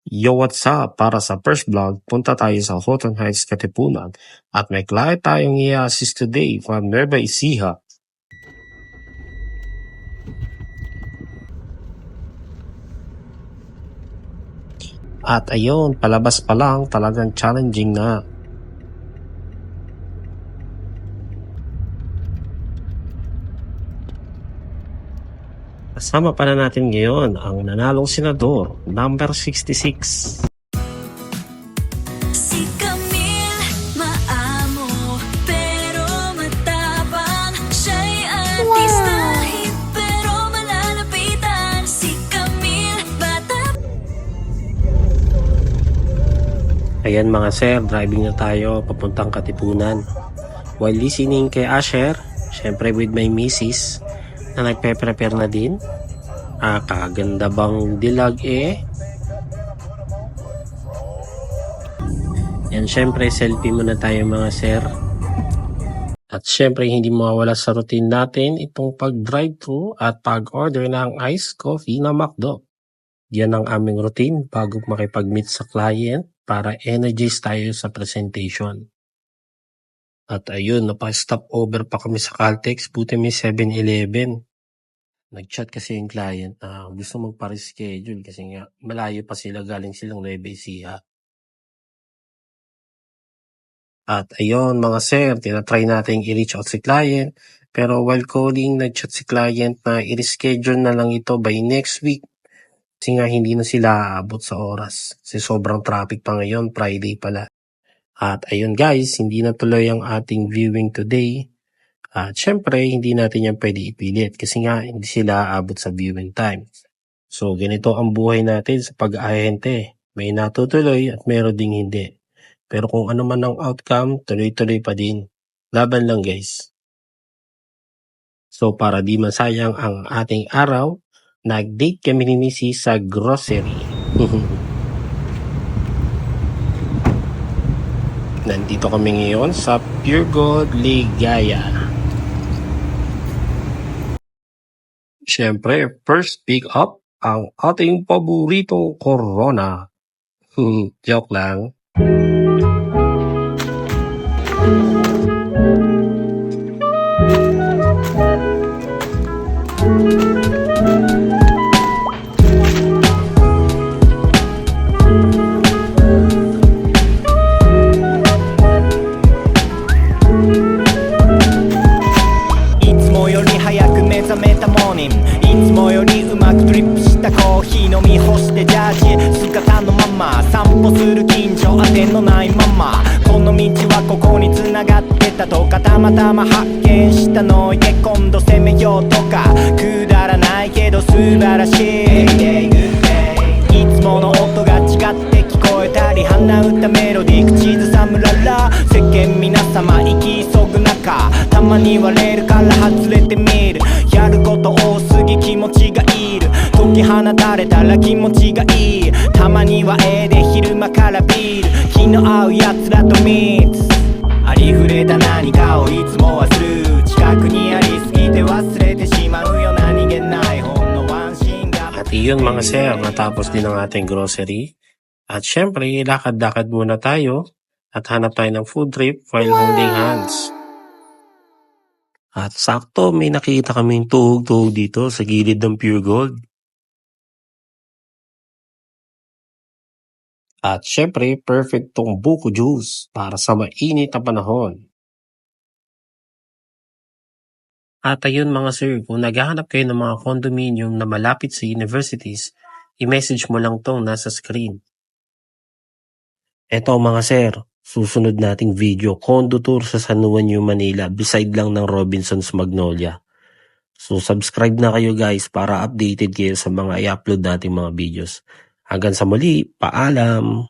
Yo, what's up? Para sa first vlog, punta tayo sa Hoton Heights, Katipunan at may client tayong i-assist today from Nueva Ecija. At ayun, palabas pa lang talagang challenging na. Kasama pa na natin ngayon ang nanalong senador, number 66. Si Camille, maamo, pero matapang. Siya'y artistahin, pero malalapitan. Si Camille, bata. Ayan mga sir, driving na tayo papuntang Katipunan. While listening kay Asher, syempre with my missus, na nagpe-prepare na din. Kaganda bang dilag eh? Yan, syempre selfie muna tayo mga sir. At syempre hindi mawawala sa routine natin itong pag-drive-thru at pag-order ng iced coffee na McDo. Yan ang aming routine bago makipag-meet sa client para energize tayo sa presentation. At ayun, napa-stop over pa kami sa Caltex, buti may 7-Eleven. Nag-chat kasi yung client na gusto magpa-reschedule kasi nga malayo pa sila, galing silang Nueva Ecija. At ayun mga sir, tinatry natin i-reach out si client. Pero while calling, nag-chat si client na i-reschedule na lang ito by next week. Kasi nga hindi na sila aabot sa oras. Kasi sobrang traffic pa ngayon, Friday pala. At ayun guys, hindi na tuloy ang ating viewing today. At syempre, hindi natin yan pwede ipilit kasi nga hindi sila aabot sa viewing time. So, ganito ang buhay natin sa pag-ahente. May natutuloy at meron ding hindi. Pero kung ano man ang outcome, tuloy-tuloy pa din. Laban lang guys. So, para di masayang ang ating araw, nag-date kami ni Missy sa grocery. Nandito kami ngayon sa Pure Gold Ligaya. Siyempre, first pick up ang ating paborito Corona. Joke lang.たまたま発見したのいえ今度攻めようとかくだらないけど素晴らしいいつもの音が違って聞こえたり鼻歌メロディー口ずさむらら世間皆様生き急ぐ中たまにはレールから外れてみるやること多すぎ気持ちがいる解き放たれたら気持ちがいいたまにはで昼間からビール気の合うやつらとミックスありふれた何かをいつも忘る近くにありすぎて忘れてしまうよ何気ないほんのワンシーンが。At iyon mga sir, natapos din ang ating grocery. At syempre, lakad-lakad muna tayo at hanap tayo ng food trip while holding hands. At sakto, may nakita kaming tuhog-tuhog dito sa gilid ng Pure Gold. At syempre, perfect tong buko juice para sa mainit na panahon. At ayun mga sir, kung naghahanap kayo ng mga condominium na malapit sa universities, i-message mo lang tong nasa screen. Eto mga sir, susunod nating video, condo tour sa San Juan, New Manila, beside lang ng Robinson's Magnolia. So subscribe na kayo guys para updated kayo sa mga i-upload nating mga videos. Hanggang sa muli, paalam!